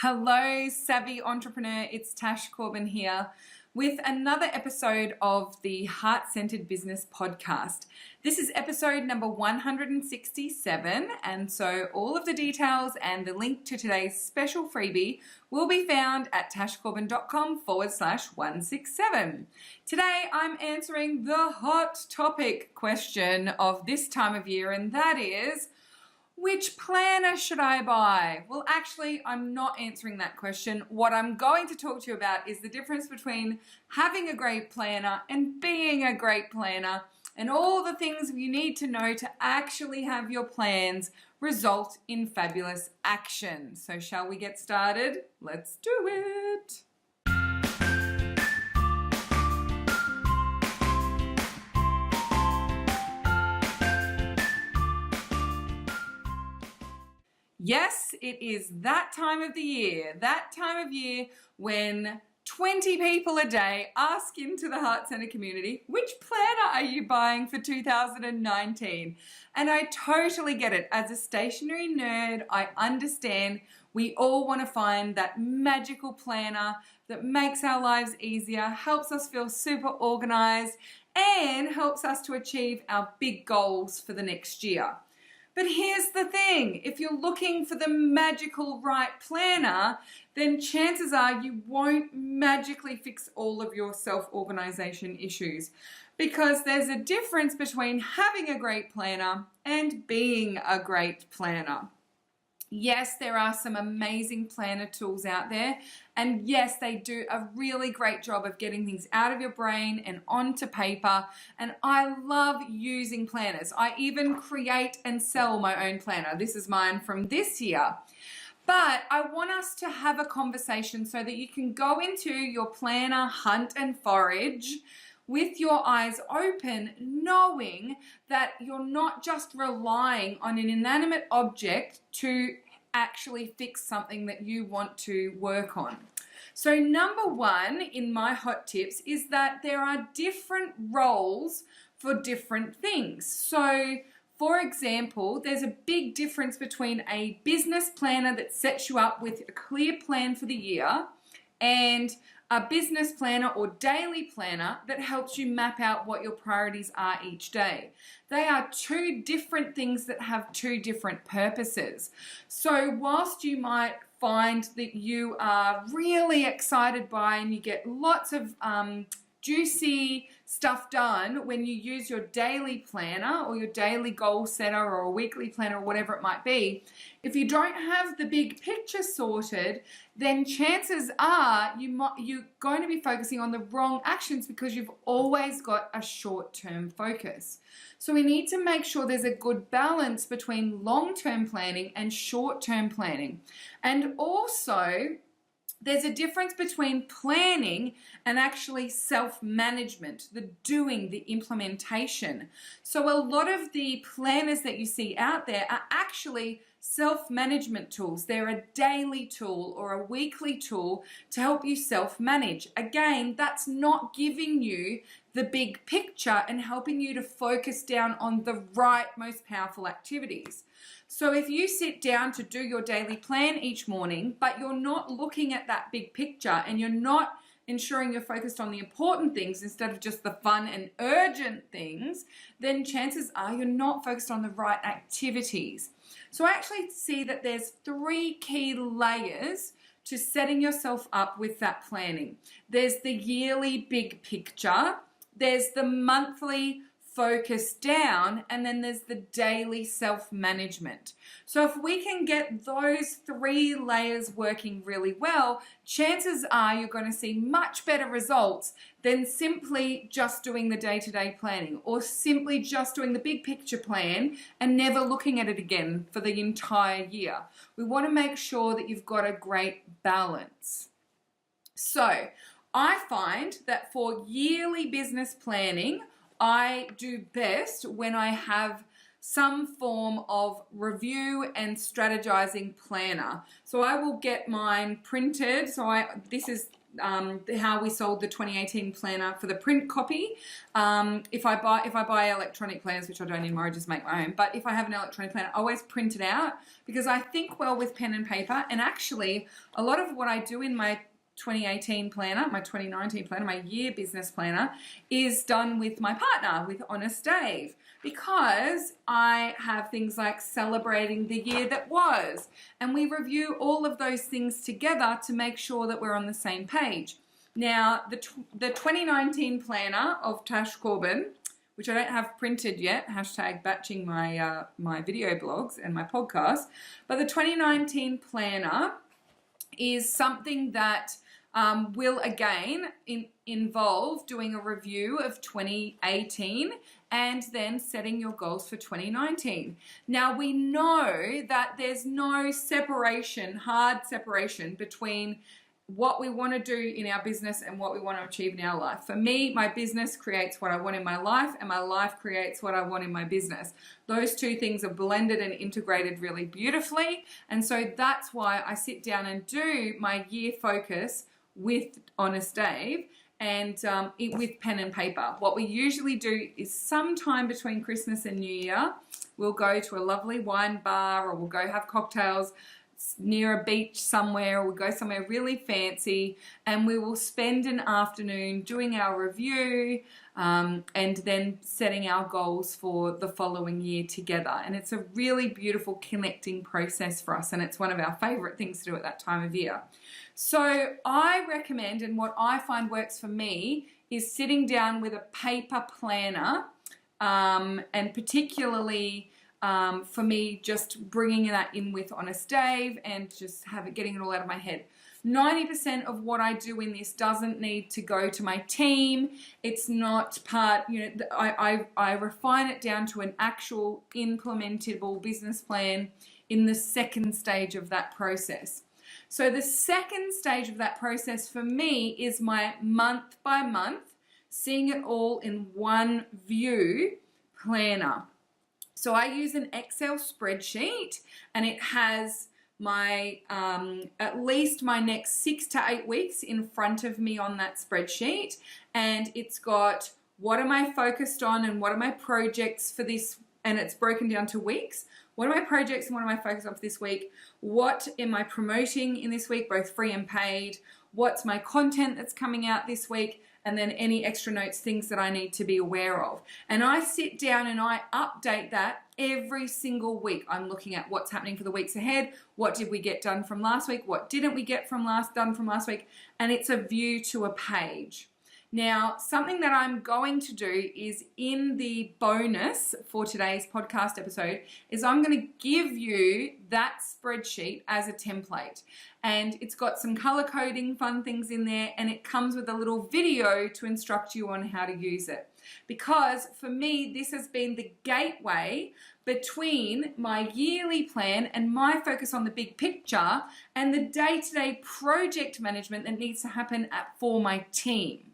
Hello, savvy entrepreneur. It's Tash Corbin here with another episode of the Heart-Centered Business Podcast. This is episode number 167, and so all of the details and the link to today's special freebie will be found at tashcorbin.com/167. Today, I'm answering the hot topic question of this time of year, and that is, which planner should I buy? Well, actually, I'm not answering that question. What I'm going to talk to you about is the difference between having a great planner and being a great planner, and all the things you need to know to actually have your plans result in fabulous action. So shall we get started? Let's do it. Yes, it is that time of year when 20 people a day ask into the Heart Center community, which planner are you buying for 2019? And I totally get it. As a stationery nerd, I understand we all want to find that magical planner that makes our lives easier, helps us feel super organized, and helps us to achieve our big goals for the next year. But here's the thing, if you're looking for the magical right planner, then chances are you won't magically fix all of your self-organization issues, because there's a difference between having a great planner and being a great planner. Yes, there are some amazing planner tools out there, and yes, they do a really great job of getting things out of your brain and onto paper, and I love using planners. I even create and sell my own planner. This is mine from this year. But I want us to have a conversation so that you can go into your planner hunt and forage with your eyes open, knowing that you're not just relying on an inanimate object to actually fix something that you want to work on. So number one in my hot tips is that there are different roles for different things. So for example, there's a big difference between a business planner that sets you up with a clear plan for the year and a business planner or daily planner that helps you map out what your priorities are each day. They are two different things that have two different purposes. So whilst you might find that you are really excited by and you get lots of juicy stuff done when you use your daily planner or your daily goal setter or a weekly planner or whatever it might be, if you don't have the big picture sorted, then chances are you're going to be focusing on the wrong actions because you've always got a short-term focus. So we need to make sure there's a good balance between long-term planning and short-term planning. And also, there's a difference between planning and actually self-management, the doing, the implementation. So a lot of the planners that you see out there are actually self-management tools. They're a daily tool or a weekly tool to help you self-manage. Again, that's not giving you the big picture and helping you to focus down on the right, most powerful activities. So if you sit down to do your daily plan each morning, but you're not looking at that big picture and you're not ensuring you're focused on the important things instead of just the fun and urgent things, then chances are you're not focused on the right activities. So I actually see that there's three key layers to setting yourself up with that planning. There's the yearly big picture, there's the monthly focus down, and then there's the daily self-management. So if we can get those three layers working really well, chances are you're going to see much better results than simply just doing the day-to-day planning or simply just doing the big picture plan and never looking at it again for the entire year. We want to make sure that you've got a great balance. So I find that for yearly business planning, I do best when I have some form of review and strategizing planner. So I will get mine printed. So this is how we sold the 2018 planner for the print copy. If I buy electronic planners, which I don't anymore, I just make my own. But if I have an electronic planner, I always print it out because I think well with pen and paper. And actually, a lot of what I do in my 2018 planner, my 2019 planner, my year business planner is done with my partner, with Honest Dave, because I have things like celebrating the year that was, and we review all of those things together to make sure that we're on the same page. Now, the 2019 planner of Tash Corbin, which I don't have printed yet, hashtag batching my, my video blogs and my podcast, but the 2019 planner is something that will again involve doing a review of 2018 and then setting your goals for 2019. Now we know that there's no separation, hard separation between what we want to do in our business and what we want to achieve in our life. For me, my business creates what I want in my life, and my life creates what I want in my business. Those two things are blended and integrated really beautifully, and so that's why I sit down and do my year focus with Honest Dave and with pen and paper. What we usually do is sometime between Christmas and New Year, we'll go to a lovely wine bar, or we'll go have cocktails near a beach somewhere, or we'll go somewhere really fancy, and we will spend an afternoon doing our review and then setting our goals for the following year together. And it's a really beautiful connecting process for us, and it's one of our favorite things to do at that time of year. So I recommend, and what I find works for me, is sitting down with a paper planner, and particularly for me, just bringing that in with Honest Dave and just getting it all out of my head. 90% of what I do in this doesn't need to go to my team. It's not part, I refine it down to an actual implementable business plan in the second stage of that process. So the second stage of that process for me is my month by month, seeing it all in one view planner. So I use an Excel spreadsheet, and it has my at least my next 6 to 8 weeks in front of me on that spreadsheet, and it's got what am I focused on and what are my projects for this, and it's broken down to weeks. What are my projects and what am I focused on for this week? What am I promoting in this week, both free and paid? What's my content that's coming out this week? And then any extra notes, things that I need to be aware of. And I sit down and I update that every single week. I'm looking at what's happening for the weeks ahead. What did we get done from last week? What didn't we get done from last week? And it's a view to a page. Now, something that I'm going to do is in the bonus for today's podcast episode is I'm going to give you that spreadsheet as a template. And it's got some color coding, fun things in there, and it comes with a little video to instruct you on how to use it. Because for me, this has been the gateway between my yearly plan and my focus on the big picture and the day-to-day project management that needs to happen for my team.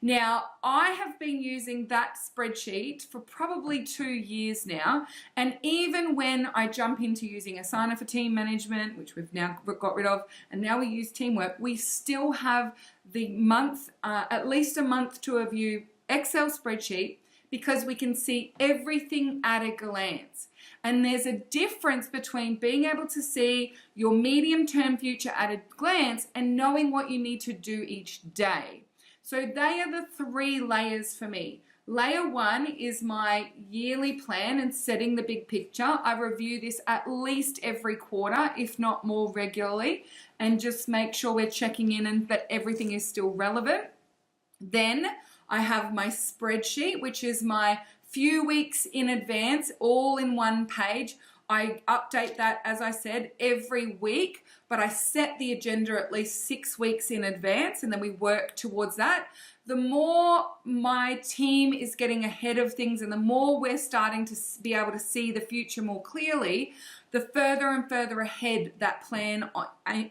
Now, I have been using that spreadsheet for probably 2 years now, and even when I jump into using Asana for team management, which we've now got rid of, and now we use Teamwork, we still have the month, at least a month to a view Excel spreadsheet, because we can see everything at a glance. And there's a difference between being able to see your medium-term future at a glance and knowing what you need to do each day. So they are the 3 layers for me. Layer 1 is my yearly plan and setting the big picture. I review this at least every quarter, if not more regularly, and just make sure we're checking in and that everything is still relevant. Then I have my spreadsheet, which is my few weeks in advance, all in one page. I update that, as I said, every week, but I set the agenda at least 6 weeks in advance, and then we work towards that. The more my team is getting ahead of things and the more we're starting to be able to see the future more clearly, the further and further ahead that plan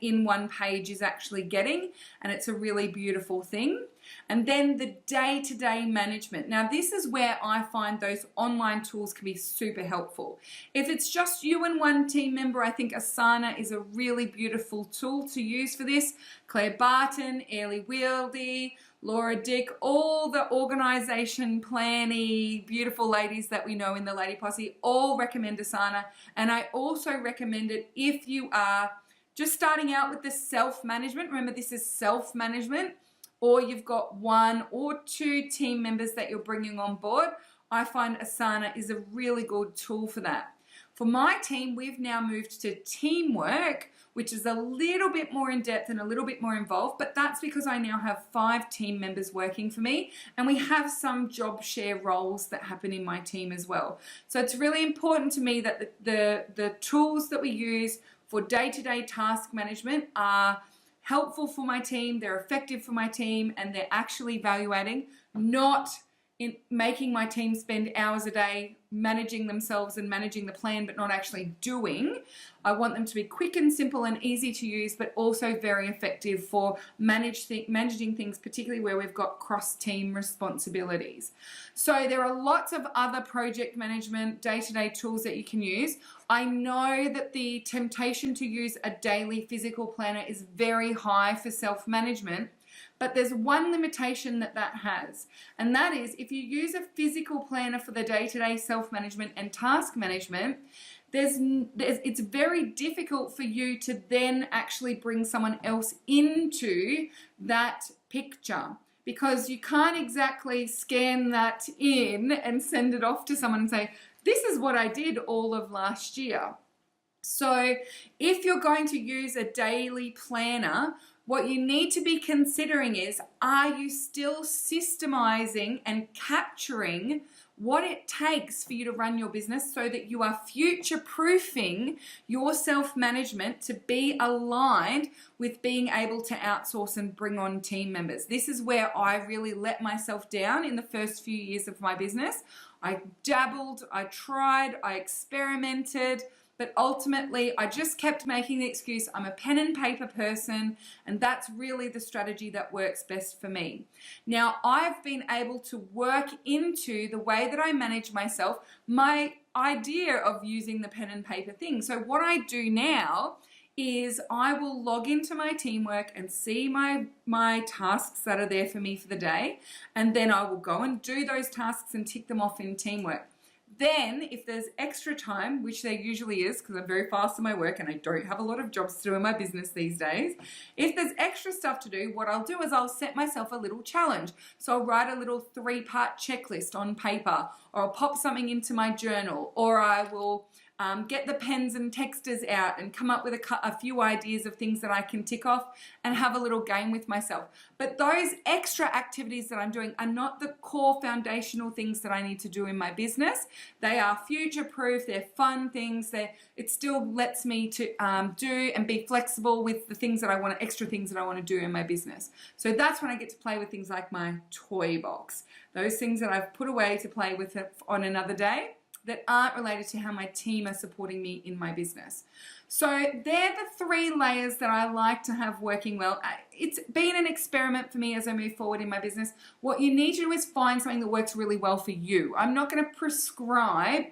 in one page is actually getting, and it's a really beautiful thing. And then the day-to-day management. Now, this is where I find those online tools can be super helpful. If it's just you and one team member, I think Asana is a really beautiful tool to use for this. Claire Barton, Ailey Wieldy, Laura Dick, all the organization planning, beautiful ladies that we know in the Lady Posse, all recommend Asana. And I also recommend it if you are just starting out with the self-management. Remember, this is self-management, or you've got one or two team members that you're bringing on board. I find Asana is a really good tool for that. For my team, we've now moved to Teamwork, which is a little bit more in depth and a little bit more involved, but that's because I now have 5 team members working for me, and we have some job share roles that happen in my team as well. So it's really important to me that the tools that we use for day-to-day task management are helpful for my team, they're effective for my team, and they're actually value-adding, not in making my team spend hours a day managing themselves and managing the plan but not actually doing. I want them to be quick and simple and easy to use, but also very effective for managing things, particularly where we've got cross-team responsibilities. So there are lots of other project management day-to-day tools that you can use. I know that the temptation to use a daily physical planner is very high for self-management, but there's one limitation that has, and that is if you use a physical planner for the day-to-day self-management and task management, it's very difficult for you to then actually bring someone else into that picture, because you can't exactly scan that in and send it off to someone and say, this is what I did all of last year. So if you're going to use a daily planner, what you need to be considering is, are you still systemizing and capturing what it takes for you to run your business so that you are future-proofing your self-management to be aligned with being able to outsource and bring on team members? This is where I really let myself down in the first few years of my business. I dabbled, I tried, I experimented, but ultimately I just kept making the excuse, I'm a pen and paper person, and that's really the strategy that works best for me. Now, I've been able to work into the way that I manage myself, my idea of using the pen and paper thing. So what I do now is I will log into my Teamwork and see my tasks that are there for me for the day, and then I will go and do those tasks and tick them off in Teamwork. Then, if there's extra time, which there usually is because I'm very fast in my work and I don't have a lot of jobs to do in my business these days, if there's extra stuff to do, what I'll do is I'll set myself a little challenge. So I'll write a little 3-part checklist on paper, or I'll pop something into my journal, or I will get the pens and texters out and come up with a few ideas of things that I can tick off and have a little game with myself. But those extra activities that I'm doing are not the core foundational things that I need to do in my business. They are future-proof, they're fun things, it still lets me to do and be flexible with the things that I want, extra things that I want to do in my business. So that's when I get to play with things like my toy box. Those things that I've put away to play with on another day that aren't related to how my team are supporting me in my business. So they're the 3 layers that I like to have working well. It's been an experiment for me as I move forward in my business. What you need to do is find something that works really well for you. I'm not going to prescribe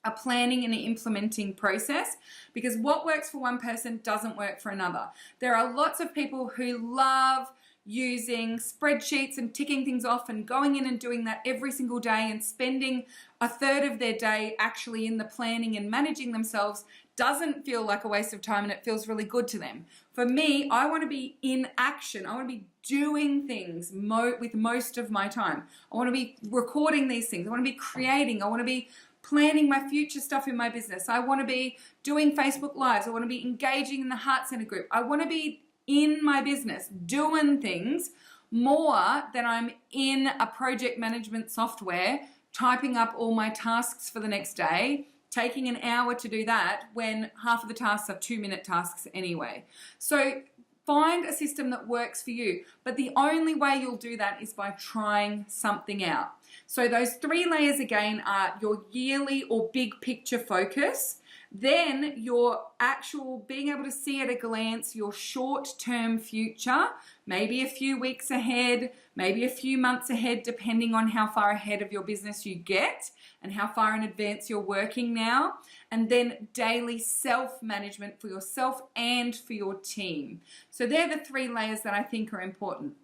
a planning and implementing process, because what works for one person doesn't work for another. There are lots of people who love using spreadsheets and ticking things off and going in and doing that every single day and spending a third of their day actually in the planning and managing themselves doesn't feel like a waste of time, and it feels really good to them. For me, I want to be in action. I want to be doing things with most of my time. I want to be recording these things. I want to be creating. I want to be planning my future stuff in my business. I want to be doing Facebook Lives. I want to be engaging in the Heart Center group. I want to be in my business doing things more than I'm in a project management software typing up all my tasks for the next day, taking an hour to do that when half of the tasks are 2-minute tasks anyway. So find a system that works for you, but the only way you'll do that is by trying something out. So those 3 layers again are your yearly or big picture focus. Then your actual being able to see at a glance your short-term future, maybe a few weeks ahead, maybe a few months ahead, depending on how far ahead of your business you get and how far in advance you're working now. And then daily self-management for yourself and for your team. So they're the 3 layers that I think are important.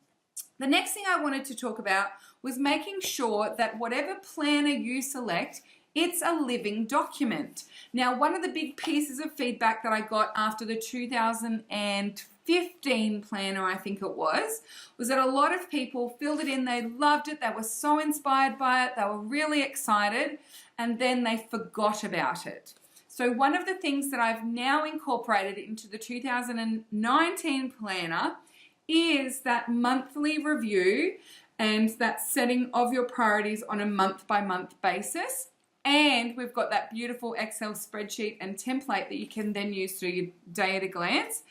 The next thing I wanted to talk about was making sure that whatever planner you select, it's a living document. Now, one of the big pieces of feedback that I got after the 2015 planner, I think it was that a lot of people filled it in, they loved it, they were so inspired by it, they were really excited, and then they forgot about it. So one of the things that I've now incorporated into the 2019 planner is that monthly review and that setting of your priorities on a month-by-month basis. And we've got that beautiful Excel spreadsheet and template that you can then use through your day at a glance.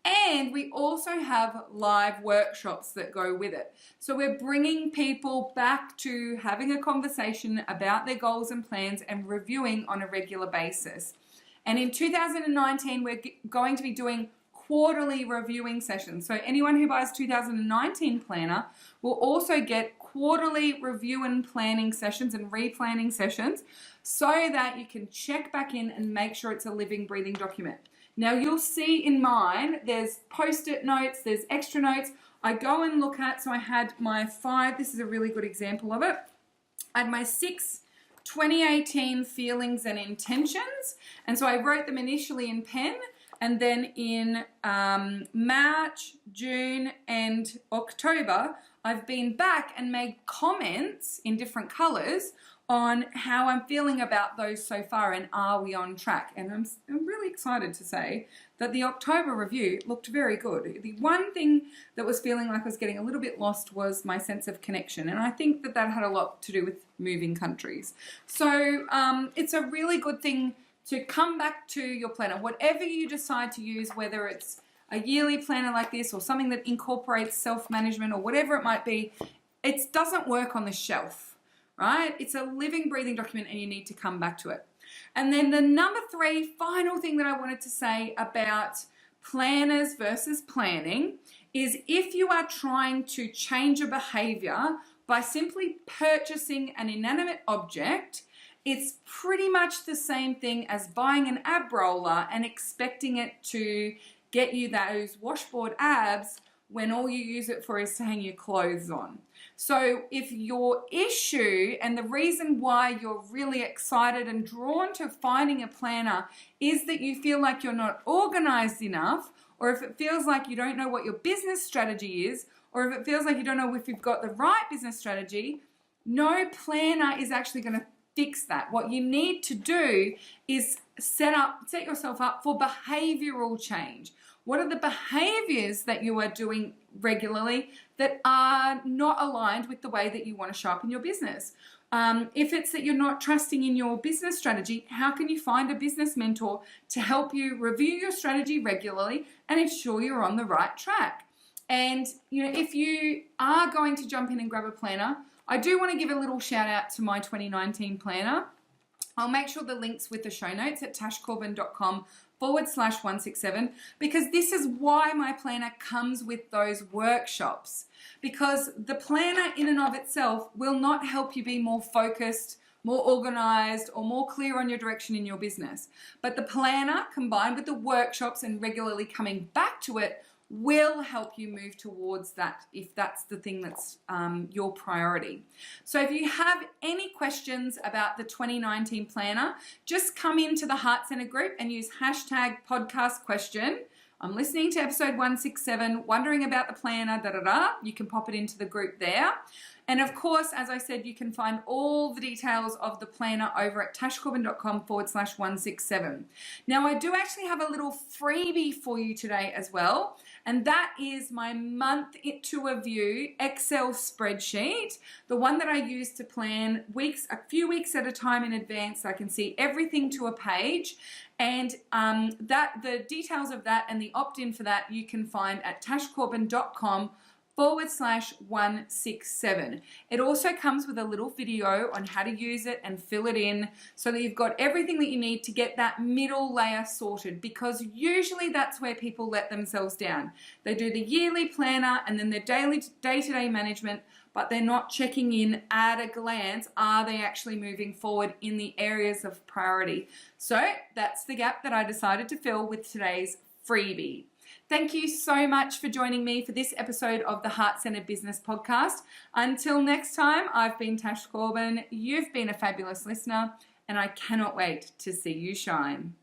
And we also have live workshops that go with it. So we're bringing people back to having a conversation about their goals and plans and reviewing on a regular basis. And in 2019, we're going to be doing quarterly reviewing sessions. So anyone who buys 2019 planner will also get quarterly review and planning sessions and replanning sessions so that you can check back in and make sure it's a living, breathing document. Now you'll see in mine, there's post-it notes, there's extra notes. I go and look at, so I had my 5, this is a really good example of it. I had my 6 2018 feelings and intentions. And so I wrote them initially in pen, and then in March, June, and October, I've been back and made comments in different colors on how I'm feeling about those so far and are we on track. And I'm really excited to say that the October review looked very good. The one thing that was feeling like I was getting a little bit lost was my sense of connection. And I think that that had a lot to do with moving countries. So it's a really good thing to come back to your planner. Whatever you decide to use, whether it's a yearly planner like this or something that incorporates self-management or whatever it might be, it doesn't work on the shelf, right? It's a living, breathing document and you need to come back to it. And then the number 3 final thing that I wanted to say about planners versus planning is if you are trying to change a behavior by simply purchasing an inanimate object, it's pretty much the same thing as buying an ab roller and expecting it to get you those washboard abs when all you use it for is to hang your clothes on. So if your issue and the reason why you're really excited and drawn to finding a planner is that you feel like you're not organized enough, or if it feels like you don't know what your business strategy is, or if it feels like you don't know if you've got the right business strategy, no planner is actually going to fix that. What you need to do is set yourself up for behavioral change. What are the behaviors that you are doing regularly that are not aligned with the way that you want to show up in your business? If it's that you're not trusting in your business strategy, how can you find a business mentor to help you review your strategy regularly and ensure you're on the right track? And if you are going to jump in and grab a planner, I do want to give a little shout out to my 2019 planner. I'll make sure the link's with the show notes at tashcorbin.com/167, because this is why my planner comes with those workshops, because the planner in and of itself will not help you be more focused, more organized, or more clear on your direction in your business. But the planner combined with the workshops and regularly coming back to it will help you move towards that if that's the thing that's your priority. So if you have any questions about the 2019 planner, just come into the Heart Centre group and use #podcast question. I'm listening to episode 167, wondering about the planner, You can pop it into the group there. And of course, as I said, you can find all the details of the planner over at tashcorbin.com/167. Now, I do actually have a little freebie for you today as well, and that is my month to a view Excel spreadsheet, the one that I use to plan a few weeks at a time in advance so I can see everything to a page. And the details of that and the opt-in for that you can find at tashcorbin.com /167. It also comes with a little video on how to use it and fill it in so that you've got everything that you need to get that middle layer sorted, because usually that's where people let themselves down. They do the yearly planner and then their day-to-day management, but they're not checking in at a glance. Are they actually moving forward in the areas of priority? So that's the gap that I decided to fill with today's freebie. Thank you so much for joining me for this episode of the Heart Centered Business Podcast. Until next time, I've been Tash Corbin. You've been a fabulous listener, and I cannot wait to see you shine.